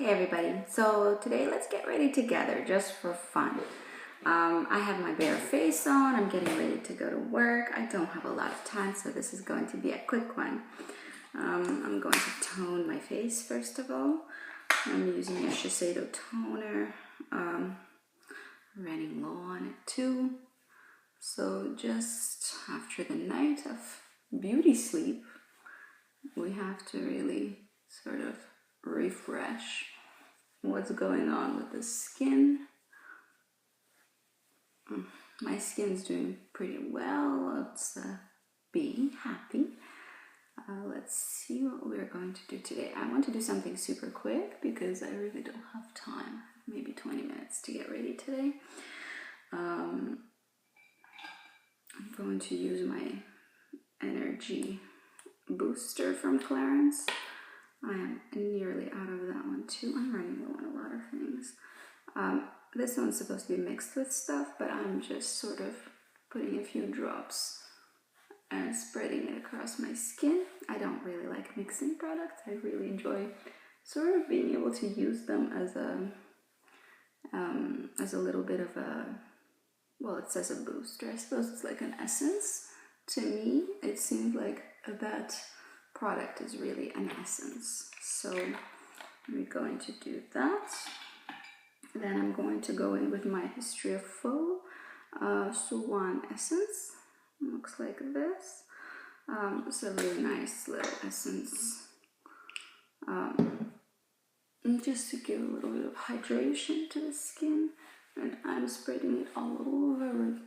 Hey everybody, so today let's get ready together just for fun. I have my bare face on, I'm getting ready to go to work. I don't have a lot of time, so this is going to be a quick one. I'm going to tone my face first of all. I'm using a Shiseido toner, running low on it too. So just after the night of beauty sleep, we have to really sort of refresh what's going on with the skin. My skin's doing pretty well. It's being happy. Let's see what we're going to do today. I want to do something super quick because I really don't have time. Maybe 20 minutes to get ready today. I'm going to use my energy booster from Clarins. I am nearly out of that one too. I'm running low on a lot of things. This one's supposed to be mixed with stuff, but I'm just sort of putting a few drops and spreading it across my skin. I don't really like mixing products. I really enjoy sort of being able to use them as a little bit of a, well, it says a booster. I suppose it's like an essence. To me, it seems like that product is really an essence. So we're going to do that. Then I'm going to go in with my History of Faux Swan essence. It looks like this. It's a really nice little essence. Just to give a little bit of hydration to the skin. And I'm spreading it all over with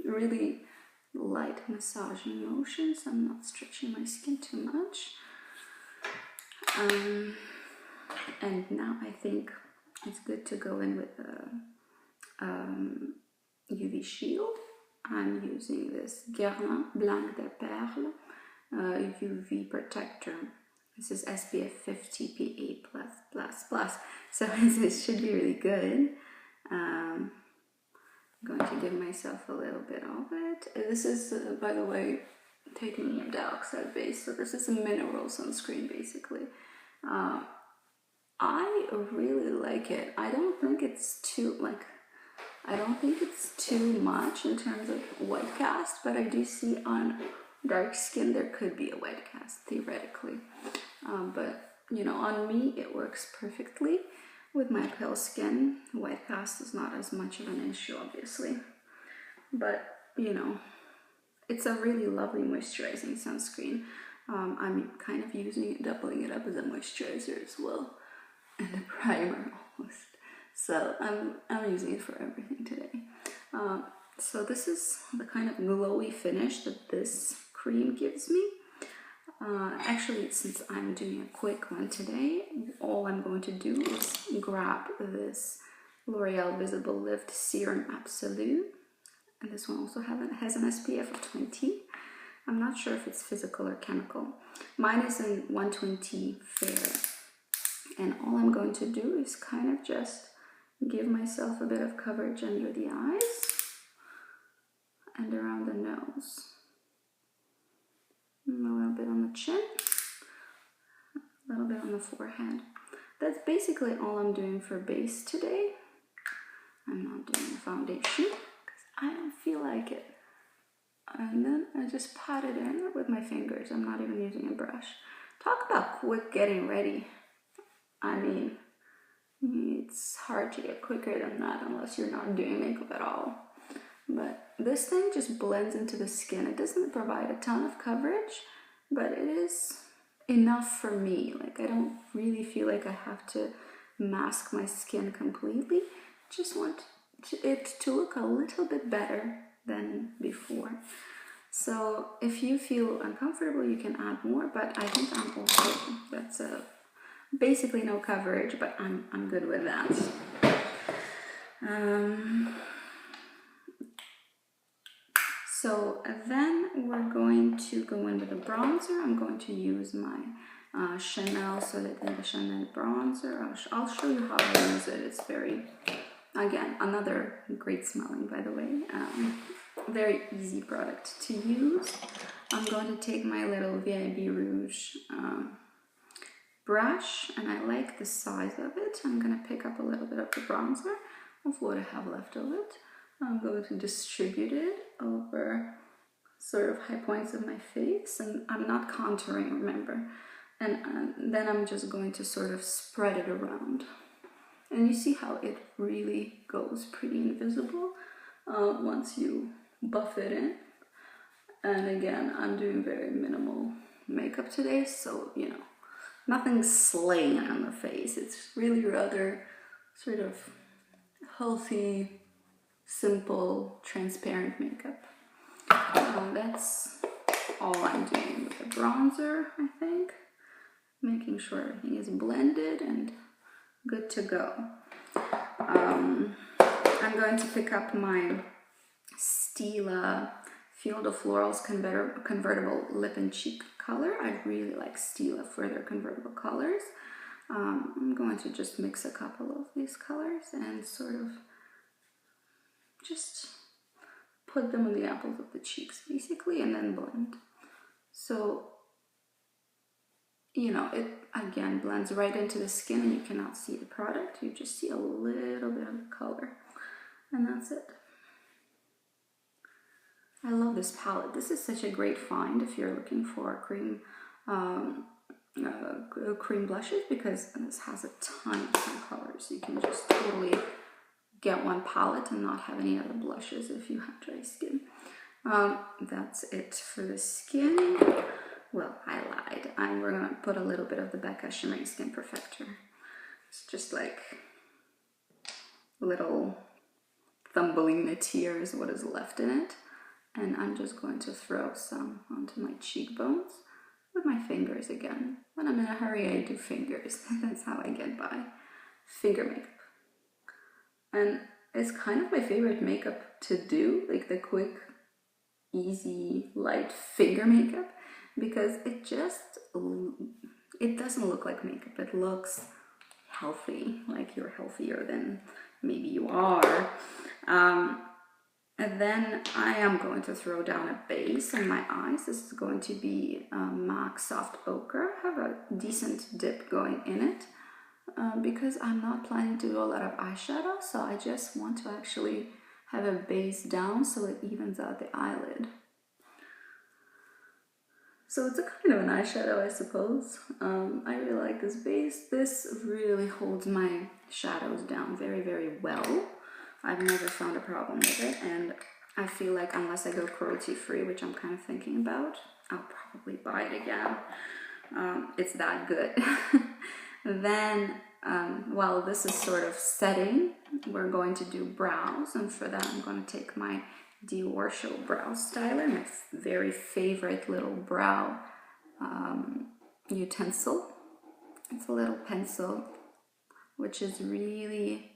really light massaging motions. I'm not stretching my skin too much. And now I think it's good to go in with a UV shield. I'm using this Guerlain Blanc de Perle UV protector. This is SPF 50 PA+++. So this should be really good. I'm going to give myself a little bit of it. This is, by the way, taking dioxide base. So this is a mineral sunscreen basically. I really like it. I don't think it's too much in terms of white cast, but I do see on dark skin there could be a white cast theoretically. But you know, on me it works perfectly. With my pale skin, white cast is not as much of an issue, obviously. But you know, it's a really lovely moisturizing sunscreen. I'm kind of using it, doubling it up as a moisturizer as well. And a primer almost. So I'm using it for everything today. So this is the kind of glowy finish that this cream gives me. Actually, since I'm doing a quick one today, all I'm going to do is grab this L'Oreal Visible Lift Serum Absolute. And this one also has an SPF of 20. I'm not sure if it's physical or chemical. Mine is in 120 fair. And all I'm going to do is kind of just give myself a bit of coverage under the eyes and around the nose. And a little bit on the chin, a little bit on the forehead. That's basically all I'm doing for base today. I'm not doing a foundation because I don't feel like it. And then I just pat it in with my fingers. I'm not even using a brush. Talk about quick getting ready. I mean, it's hard to get quicker than that unless you're not doing makeup at all. But this thing just blends into the skin. It doesn't provide a ton of coverage, but it is enough for me. Like, I don't really feel like I have to mask my skin completely. Just want it to look a little bit better than before. So if you feel uncomfortable, you can add more, but I think I'm okay. That's basically no coverage, but I'm good with that. So then we're going to go in with a bronzer. I'm going to use my Chanel Soleil de Chanel bronzer. I'll show you how I use it. It's very, again, another great smelling, by the way. Very easy product to use. I'm going to take my little VIB Rouge brush, and I like the size of it. I'm gonna pick up a little bit of the bronzer of what I have left of it. I'm going to distribute it over sort of high points of my face, and I'm not contouring, remember. And then I'm just going to sort of spread it around. And you see how it really goes pretty invisible once you buff it in. And again, I'm doing very minimal makeup today, so you know, nothing's slaying on the face. It's really rather sort of healthy, simple, transparent makeup. That's all I'm doing with the bronzer, I think. Making sure everything is blended and good to go. I'm going to pick up my Stila Field of Florals convertible lip and cheek color. I really like Stila for their convertible colors. I'm going to just mix a couple of these colors and sort of just put them on the apples of the cheeks basically, and then blend. So, you know, it again blends right into the skin and you cannot see the product. You just see a little bit of color, and that's it. I love this palette. This is such a great find if you're looking for cream cream blushes, because this has a ton of different colors. You can just totally get one palette and not have any other blushes if you have dry skin. That's it for the skin. Well, I lied. We're gonna put a little bit of the Becca Shimmering Skin Perfector. It's just like little Thumbelina tears, what is left in it. And I'm just going to throw some onto my cheekbones with my fingers again. When I'm in a hurry, I do fingers. That's how I get by. Finger makeup. And it's kind of my favorite makeup to do, like the quick, easy, light finger makeup, because it doesn't look like makeup. It looks healthy, like you're healthier than maybe you are. And then I am going to throw down a base on my eyes. This is going to be MAC Soft Ochre. I have a decent dip going in it because I'm not planning to do a lot of eyeshadow, so I just want to actually have a base down so it evens out the eyelid. So it's a kind of an eyeshadow, I suppose. I really like this base. This really holds my shadows down very, very well. I've never found a problem with it, and I feel like unless I go cruelty-free, which I'm kind of thinking about, I'll probably buy it again. It's that good. Then, while this is sort of setting, we're going to do brows, and for that I'm going to take my Dior Show Brow Styler, my very favorite little brow utensil. It's a little pencil, which is really,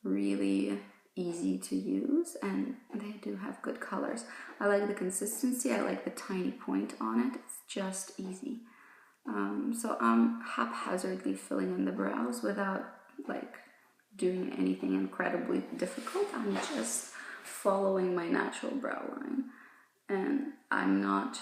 really easy to use, and they do have good colors. I like the consistency, I like the tiny point on it, it's just easy. So I'm haphazardly filling in the brows without like doing anything incredibly difficult. I'm just following my natural brow line, and I'm not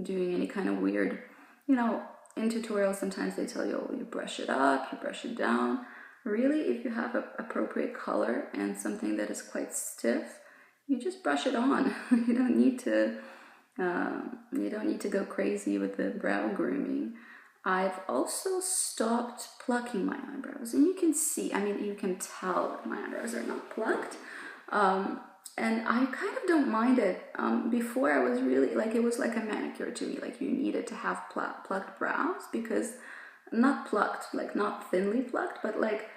doing any kind of weird, you know, in tutorials sometimes they tell you, oh, you brush it up, you brush it down. Really, if you have an appropriate color and something that is quite stiff, you just brush it on. You don't need to go crazy with the brow grooming. I've also stopped plucking my eyebrows, and you can see, I mean, you can tell that my eyebrows are not plucked. And I kind of don't mind it. Before I was really, like, it was like a manicure to me, like you needed to have plucked brows, because not plucked, like not thinly plucked, but like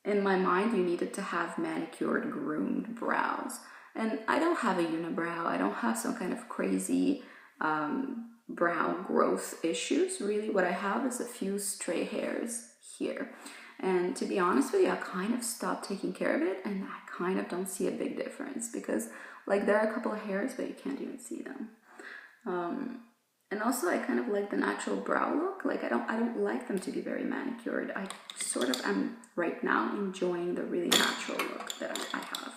in my mind you needed to have manicured, groomed brows. And I don't have a unibrow, I don't have some kind of crazy brow growth issues. Really what I have is a few stray hairs here. And to be honest with you, I kind of stopped taking care of it, and I kind of don't see a big difference, because like there are a couple of hairs but you can't even see them. And also I kind of like the natural brow look. Like I don't like them to be very manicured. I sort of am right now enjoying the really natural look that I have.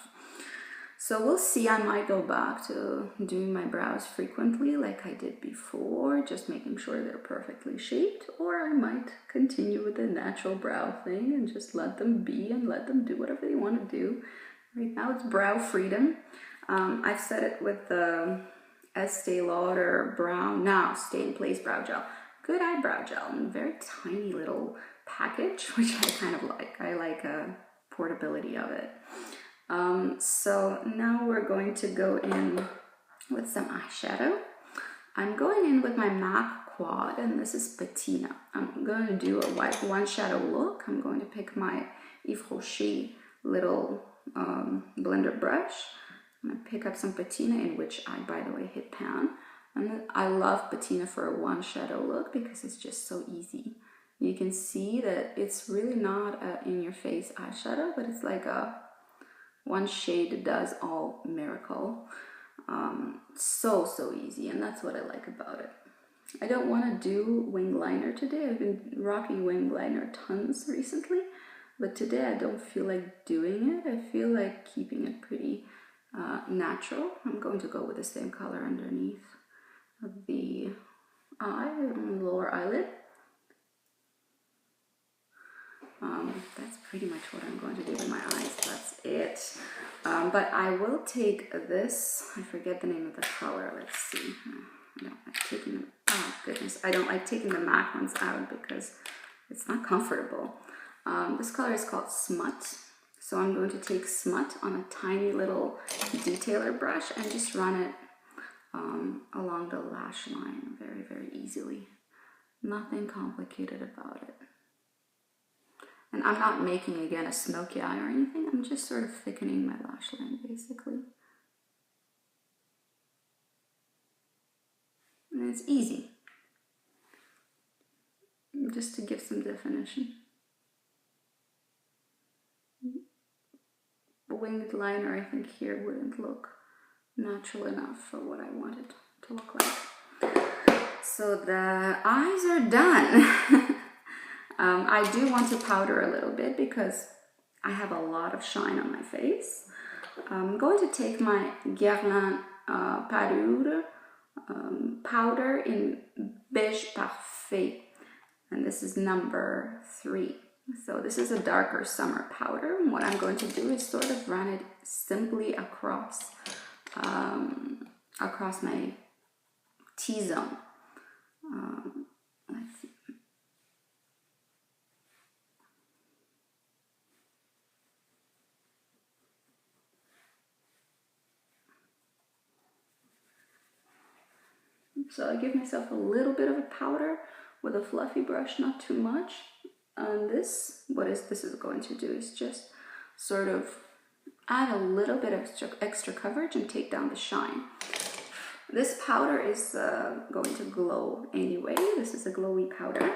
So we'll see, I might go back to doing my brows frequently like I did before, just making sure they're perfectly shaped, or I might continue with the natural brow thing and just let them be and let them do whatever they want to do. Right now it's brow freedom. I've set it with the Estee Lauder Brown Now Stay in Place Brow Gel. Good eyebrow gel in a very tiny little package, which I kind of like. I like portability of it. So now we're going to go in with some eyeshadow. I'm going in with my MAC Quad, and this is Patina. I'm going to do a white one shadow look. I'm going to pick my Yves Rocher little blender brush. I'm going to pick up some Patina, in which I, by the way, hit pan. And I love Patina for a one shadow look because it's just so easy. You can see that it's really not a in-your-face eyeshadow, but it's like a one shade does all miracle. So easy, and that's what I like about it. I don't want to do wing liner today. I've been rocking wing liner tons recently, but today I don't feel like doing it. I feel like keeping it pretty natural. I'm going to go with the same color underneath the eye, on the lower eyelid. That's pretty much what I'm going to do with my eyes. That's it. But I will take this, I forget the name of the color, let's see. I don't like taking them, oh goodness, I don't like taking the MAC ones out because it's not comfortable. This color is called Smut. So I'm going to take Smut on a tiny little detailer brush and just run it along the lash line very easily. Nothing complicated about it. And I'm not making, again, a smoky eye or anything. I'm just sort of thickening my lash line, basically. And it's easy. Just to give some definition. A winged liner, I think, here wouldn't look natural enough for what I want it to look like. So the eyes are done. I do want to powder a little bit because I have a lot of shine on my face. I'm going to take my Guerlain Parure powder in Beige Parfait, and this is number 3. So this is a darker summer powder, and what I'm going to do is sort of run it simply across my T-zone. Let's see. So I give myself a little bit of a powder with a fluffy brush, not too much. And this, this is going to do is just sort of add a little bit of extra coverage and take down the shine. This powder is going to glow anyway. This is a glowy powder.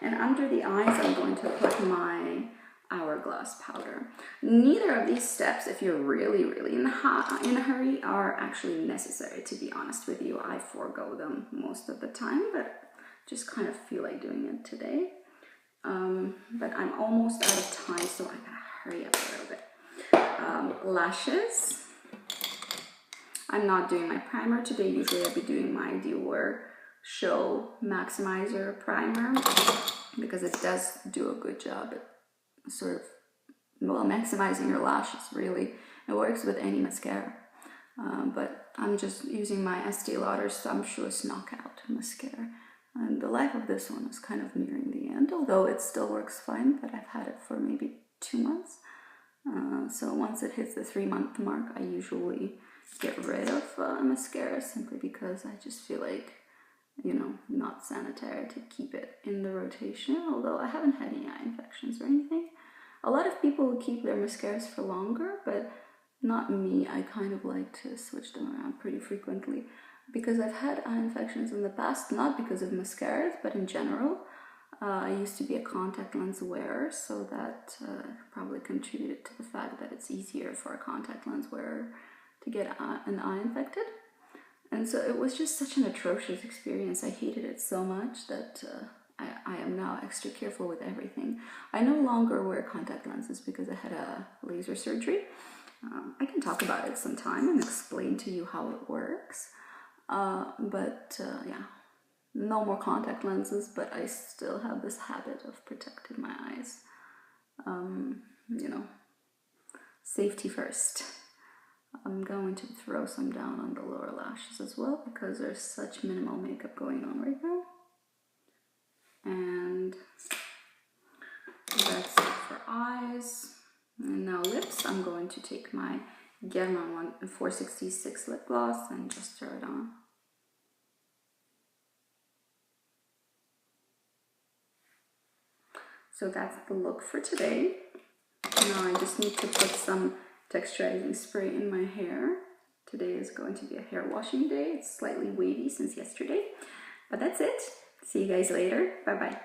And under the eyes, I'm going to put my Hourglass powder. Neither of these steps, if you're really in a hurry, are actually necessary, to be honest with you. I forego them most of the time, but just kind of feel like doing it today. But I'm almost out of time, so I gotta hurry up a little bit. Lashes. I'm not doing my primer today. Usually I'd be doing my Dior Show Maximizer primer because it does do a good job at sort of, well, maximizing your lashes, really. It works with any mascara. But I'm just using my Estee Lauder Sumptuous Knockout mascara. And the life of this one is kind of nearing the end, although it still works fine, but I've had it for maybe 2 months. So once it hits the 3-month mark, I usually get rid of mascara simply because I just feel like, you know, not sanitary to keep it in the rotation, although I haven't had any eye infections or anything. A lot of people keep their mascaras for longer, but not me. I kind of like to switch them around pretty frequently because I've had eye infections in the past, not because of mascaras, but in general. I used to be a contact lens wearer, so that probably contributed to the fact that it's easier for a contact lens wearer to get an eye infected. And so it was just such an atrocious experience. I hated it so much that I am now extra careful with everything. I no longer wear contact lenses because I had a laser surgery. I can talk about it sometime and explain to you how it works. Yeah, no more contact lenses, but I still have this habit of protecting my eyes. You know, safety first. I'm going to throw some down on the lower lashes as well because there's such minimal makeup going on right now. And that's it for eyes. And now lips, I'm going to take my Guerlain 466 lip gloss and just throw it on. So that's the look for today. Now I just need to put some texturizing spray in my hair. Today is going to be a hair washing day. It's slightly wavy since yesterday, but that's it. See you guys later. Bye bye.